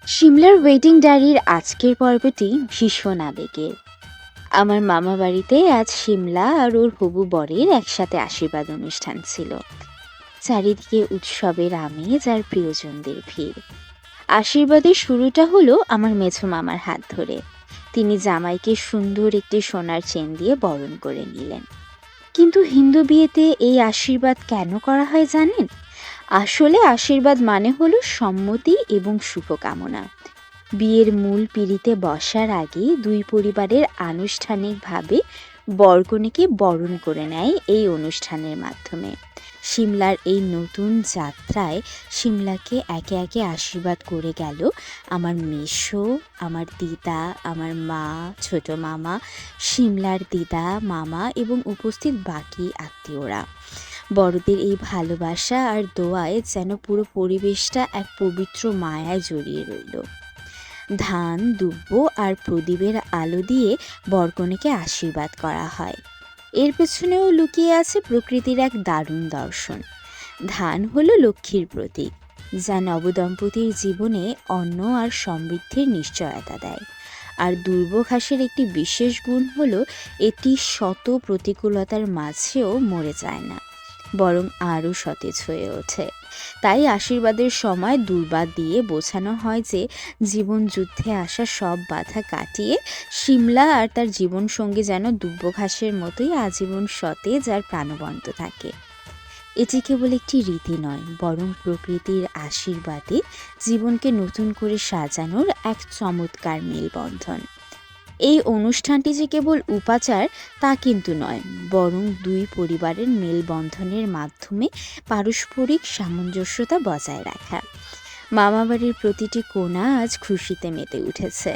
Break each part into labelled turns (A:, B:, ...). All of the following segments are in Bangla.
A: সিমলার ওয়েডিং ডায়েরির আজকের পর্বটি ভীষণ আবেগের। আমার মামা বাড়িতে আজ সিমলা আর ওর হবু বরের একসাথে আশীর্বাদ অনুষ্ঠান ছিল। চারিদিকে উৎসবের আমেজ আর প্রিয়জনদের ভিড়। আশীর্বাদের শুরুটা হলো আমার মেছো মামার হাত ধরে। তিনি জামাইকে সুন্দর একটি সোনার চেন দিয়ে বরণ করে নিলেন। কিন্তু হিন্দু বিয়েতে এই আশীর্বাদ কেন করা হয় জানেন? আসলে আশীর্বাদ মানে হলো সম্মতি এবং শুভকামনা। বিয়ের মূল পিঁড়িতে বসার আগে দুই পরিবারের আনুষ্ঠানিকভাবে বরকনেকে বরণ করে নেয় এই অনুষ্ঠানের মাধ্যমে। সিমলার এই নতুন যাত্রায় সিমলাকে একে একে আশীর্বাদ করে গেল আমার মেসো, আমার দিদা, আমার মা, ছোট মামা, সিমলার দিদা, মামা এবং উপস্থিত বাকি আত্মীয়রা। বড়দের এই ভালোবাসা আর দোয়ায় যেন পুরো পরিবেশটা এক পবিত্র মায়ায় জড়িয়ে রইল। ধান, দুব্য আর প্রদীপের আলো দিয়ে বরকনেকে আশীর্বাদ করা হয়। এর পেছনেও লুকিয়ে আছে প্রকৃতির এক দারুণ দর্শন। ধান হলো লক্ষ্মীর প্রতীক, যা নবদম্পতির জীবনে অন্ন আর সমৃদ্ধির নিশ্চয়তা দেয়। আর দুর্ব ঘাসের একটি বিশেষ গুণ হলো এটি শত প্রতিকূলতার মাঝেও মরে যায় না, বরং আরও সতেজ হয়ে ওঠে। তাই আশীর্বাদের সময় দুর্বা দিয়ে বোঝানো হয় যে জীবন যুদ্ধে আসা সব বাধা কাটিয়ে সিমলা আর তার জীবনসঙ্গী যেন দুব্ব ঘাসের মতোই আজীবন সতেজ আর প্রাণবন্ত থাকে। এটি কেবল একটি রীতি নয়, বরং প্রকৃতির আশীর্বাদে জীবনকে নতুন করে সাজানোর এক চমৎকার মেলবন্ধন। এই অনুষ্ঠানটি যে কেবল উপাচার তা কিন্তু নয়, বরং দুই পরিবারের মেলবন্ধনের মাধ্যমে পারস্পরিক সামঞ্জস্যতা বজায় রাখা। মামাবাড়ির প্রতিটি কোণা আজ খুশিতে মেতে উঠেছে।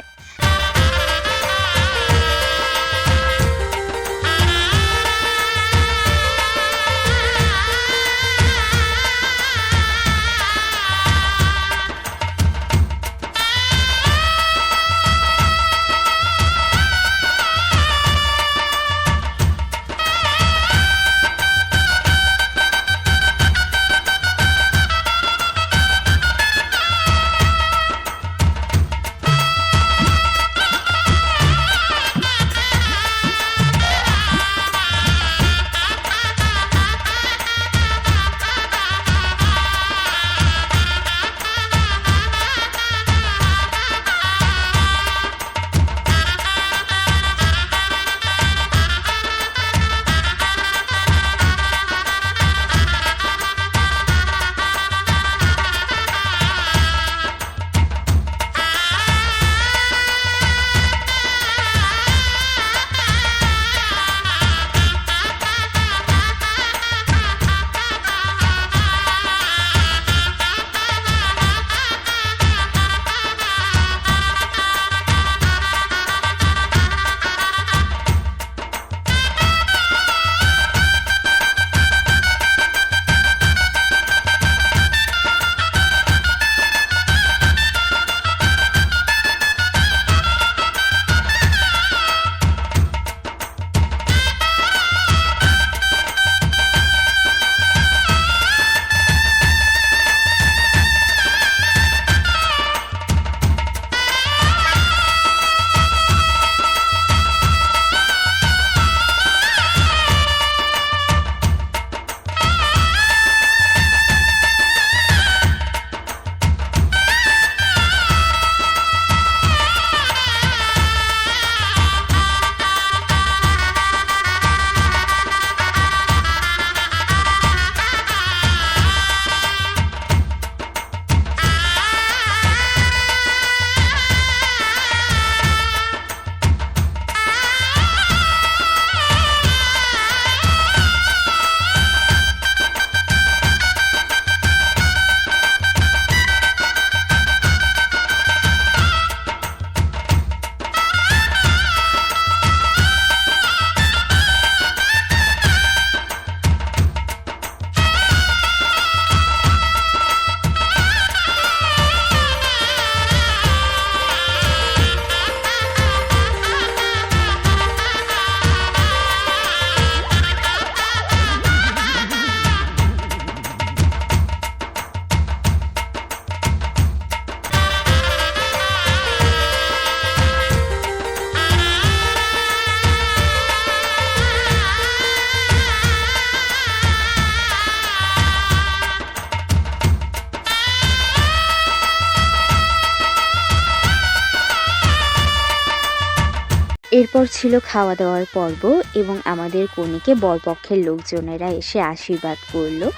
A: এরপর ছিল খাওয়া দাওয়ার পর্ব এবং আমাদের কনেকে বরপক্ষের লোকজনেরা এসে আশীর্বাদ করলো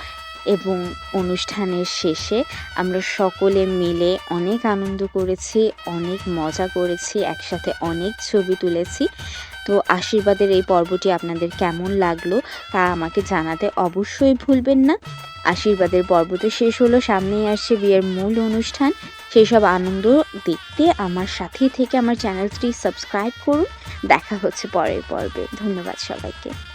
A: এবং অনুষ্ঠানের শেষে আমরা সকলে মিলে অনেক আনন্দ করেছি, অনেক মজা করেছি, একসাথে অনেক ছবি তুলেছি। তো আশীর্বাদের এই পর্বটি আপনাদের কেমন লাগলো তা আমাকে জানাতে অবশ্যই ভুলবেন না। আশীর্বাদের পর্ব তো শেষ হলো, সামনেই আসছে বিয়ের মূল অনুষ্ঠান। সেসব আনন্দ দেখতে আমার সাথেই থেকে আমার চ্যানেলটি সাবস্ক্রাইব করুন। দেখা হচ্ছে পরের পর্বে। ধন্যবাদ সবাইকে।